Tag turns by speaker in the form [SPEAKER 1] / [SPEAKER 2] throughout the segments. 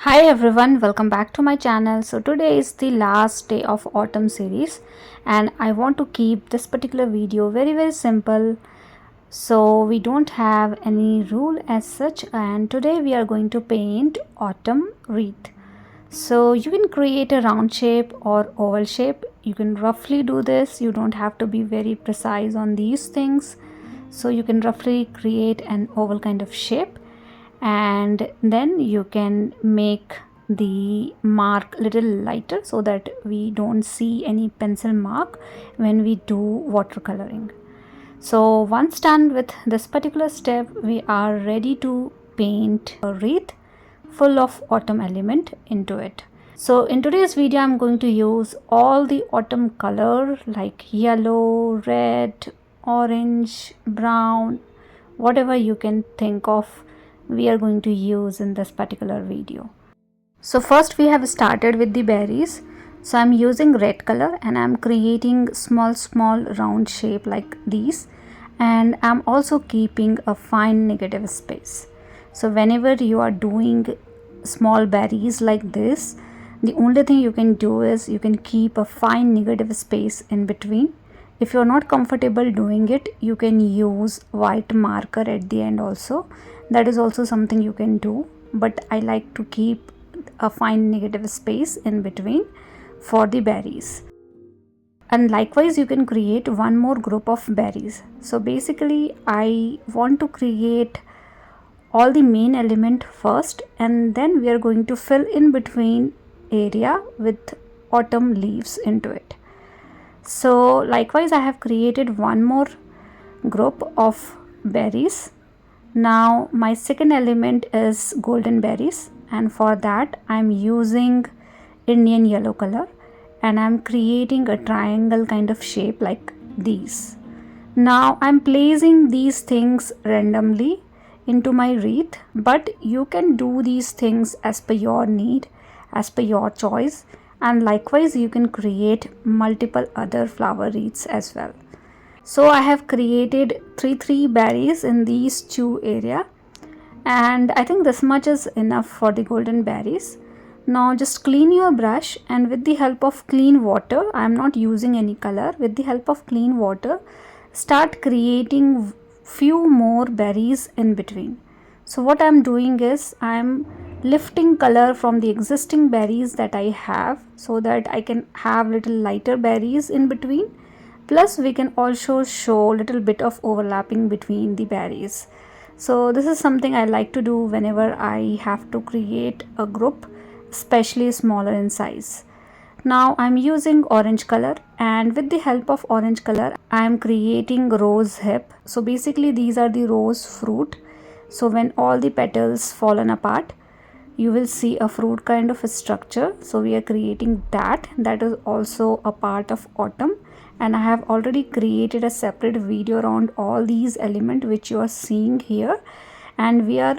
[SPEAKER 1] Hi everyone, welcome back to my channel. So today is the last day of autumn series and I want to keep this particular video very simple. So we don't have any rule as such, and today we are going to paint autumn wreath. So you can create a round shape or oval shape. You can roughly do this. You don't have to be very precise on these things. So you can roughly create an oval kind of shape, and then you can make the mark little lighter so that we don't see any pencil mark when we do watercoloring. So once done with this particular step, we are ready to paint a wreath full of autumn element into it. So in today's video I'm going to use all the autumn color like yellow, red, orange, brown, whatever you can think of, we are going to use in this particular video. So first we have started with the berries. So I'm using red color and I'm creating small round shape like these, and I'm also keeping a fine negative space. So whenever you are doing small berries like this, the only thing you can do is you can keep a fine negative space in between. If you're not comfortable doing it, you can use white marker at the end also. That is also something you can do, but I like to keep a fine negative space in between for the berries. And likewise you can create one more group of berries. So basically I want to create all the main element first, and then we are going to fill in between area with autumn leaves into it. So likewise I have created one more group of berries. Now my second element is golden berries, and for that I'm using Indian yellow color and I'm creating a triangle kind of shape like these. Now I'm placing these things randomly into my wreath, but you can do these things as per your need, as per your choice, and likewise you can create multiple other flower wreaths as well. So I have created three berries in these two area, and I think this much is enough for the golden berries. Now just clean your brush, and with the help of clean water, I am not using any color, with the help of clean water start creating few more berries in between. So what I am doing is I am lifting color from the existing berries that I have so that I can have little lighter berries in between, plus we can also show little bit of overlapping between the berries. So this is something I like to do whenever I have to create a group, especially smaller in size. Now I'm using orange color, and with the help of orange color I am creating rose hip. So basically these are the rose fruit. So when all the petals fallen apart, you will see a fruit kind of a structure. So we are creating that. That is also a part of autumn, and I have already created a separate video around all these elements which you are seeing here, and we are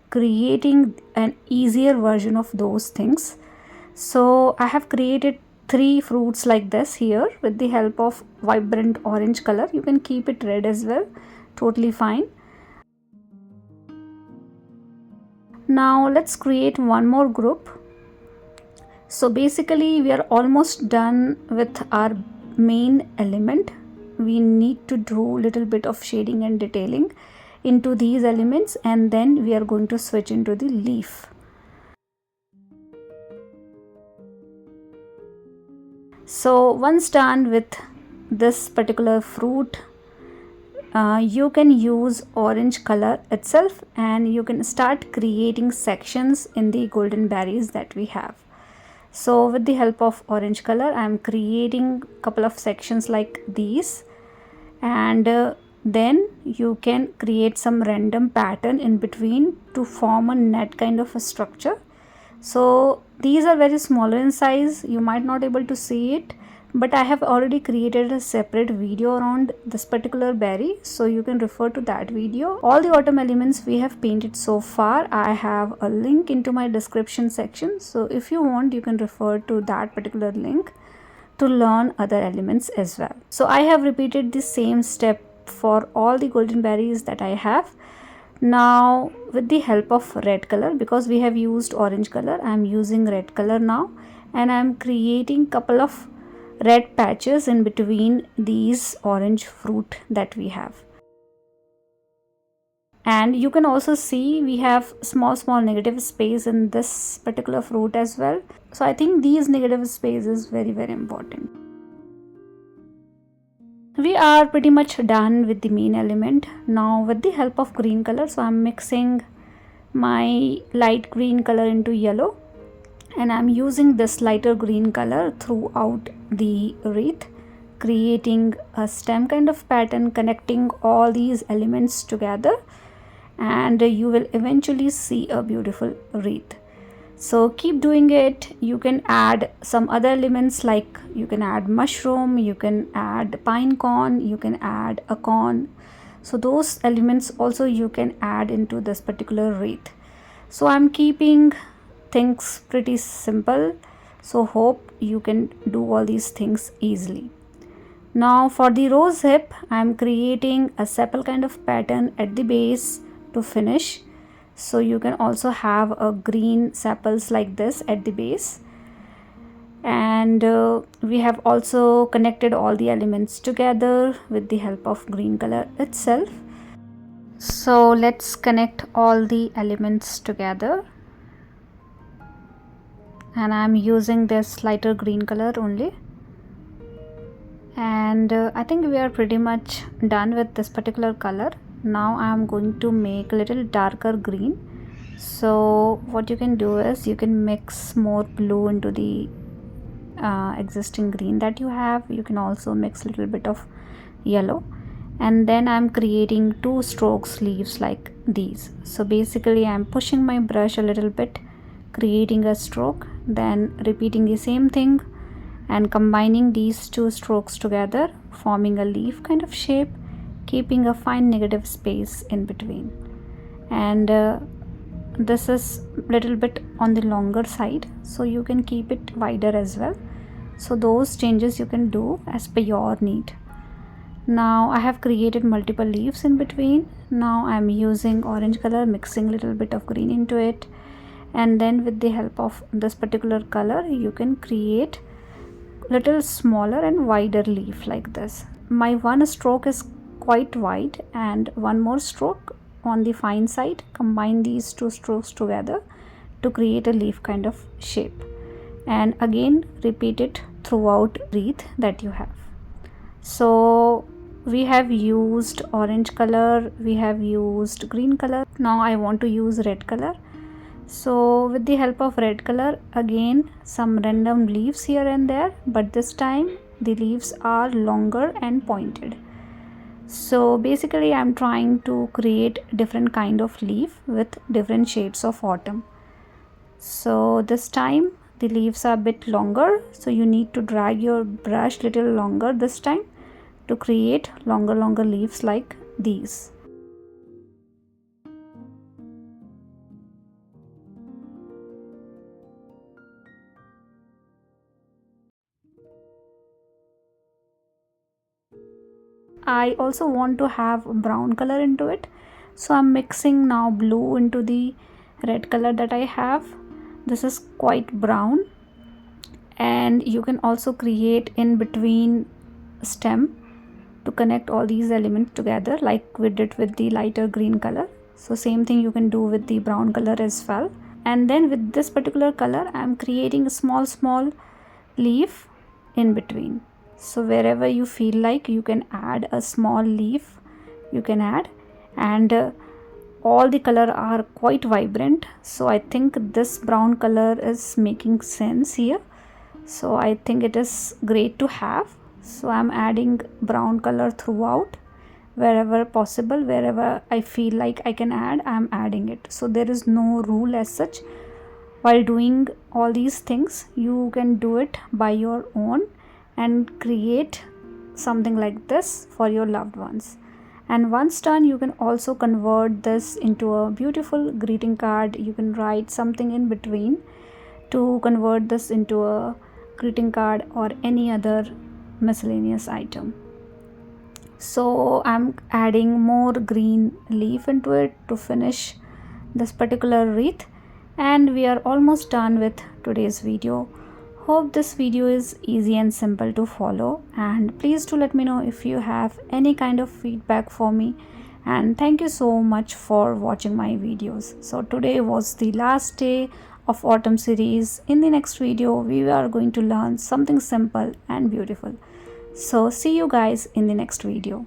[SPEAKER 1] creating an easier version of those things. So I have created 3 fruits like this here with the help of vibrant orange color. You can keep it red as well, totally fine. Now let's create one more group. So basically we are almost done with our main element. We need to do little bit of shading and detailing into these elements, and then we are going to switch into the leaf. So once done with this particular fruit, you can use orange color itself and you can start creating sections in the golden berries that we have. So with the help of orange color I am creating couple of sections like these, and then you can create some random pattern in between to form a net kind of a structure. So these are very smaller in size, you might not able to see it, but I have already created a separate video around this particular berry, so you can refer to that video. All the autumn elements we have painted so far, I have a link into my description section, so if you want you can refer to that particular link to learn other elements as well. So I have repeated the same step for all the golden berries that I have. Now with the help of red color, because we have used orange color, I am using red color now, and I am creating couple of red patches in between these orange fruit that we have. And you can also see we have small negative space in this particular fruit as well. So I think these negative space is very important. We are pretty much done with the main element. Now with the help of green color, so I'm mixing my light green color into yellow, and I'm using this lighter green color throughout the wreath, creating a stem kind of pattern connecting all these elements together, and you will eventually see a beautiful wreath. So keep doing it. You can add some other elements, like you can add mushroom, you can add pine cone, you can add a cone. So those elements also you can add into this particular wreath. So I'm keeping things pretty simple, so hope you can do all these things easily. Now for the rose hip, I'm creating a sepal kind of pattern at the base to finish. So you can also have a green sepals like this at the base, and we have also connected all the elements together with the help of green color itself. So let's connect all the elements together, and I'm using this lighter green color only. And I think we are pretty much done with this particular color. Now I am going to make a little darker green. So what you can do is you can mix more blue into the existing green that you have. You can also mix a little bit of yellow, and then I'm creating 2 strokes leaves like these. So basically I'm pushing my brush a little bit, creating a stroke, then repeating the same thing and combining these 2 strokes together, forming a leaf kind of shape, keeping a fine negative space in between. And this is little bit on the longer side, so you can keep it wider as well. So those changes you can do as per your need. Now I have created multiple leaves in between. Now I am using orange color, mixing a little bit of green into it, and then with the help of this particular color you can create little smaller and wider leaf like this. My one stroke is quite wide and one more stroke on the fine side. Combine these 2 strokes together to create a leaf kind of shape, and again repeat it throughout wreath that you have. So we have used orange color, we have used green color. Now I want to use red color. So with the help of red color, again some random leaves here and there, but this time the leaves are longer and pointed. So basically I'm trying to create different kind of leaf with different shades of autumn. So this time the leaves are a bit longer, so you need to drag your brush little longer this time to create longer leaves like these. I also want to have brown color into it, so I'm mixing now blue into the red color that I have. This is quite brown, and you can also create in between stem to connect all these elements together like we did with the lighter green color. So same thing you can do with the brown color as well. And then with this particular color I'm creating a small leaf in between. So wherever you feel like you can add a small leaf, you can add. And all the color are quite vibrant, so I think this brown color is making sense here. So I think it is great to have. So I'm adding brown color throughout, wherever possible, wherever I feel like I can add, I'm adding it. So there is no rule as such. While doing all these things, you can do it by your own and create something like this for your loved ones. And once done, you can also convert this into a beautiful greeting card. You can write something in between to convert this into a greeting card or any other miscellaneous item. So I'm adding more green leaf into it to finish this particular wreath, and we are almost done with today's video. Hope this video is easy and simple to follow, and please do let me know if you have any kind of feedback for me. And thank you so much for watching my videos. So today was the last day of autumn series. In the next video we are going to learn something simple and beautiful. So see you guys in the next video.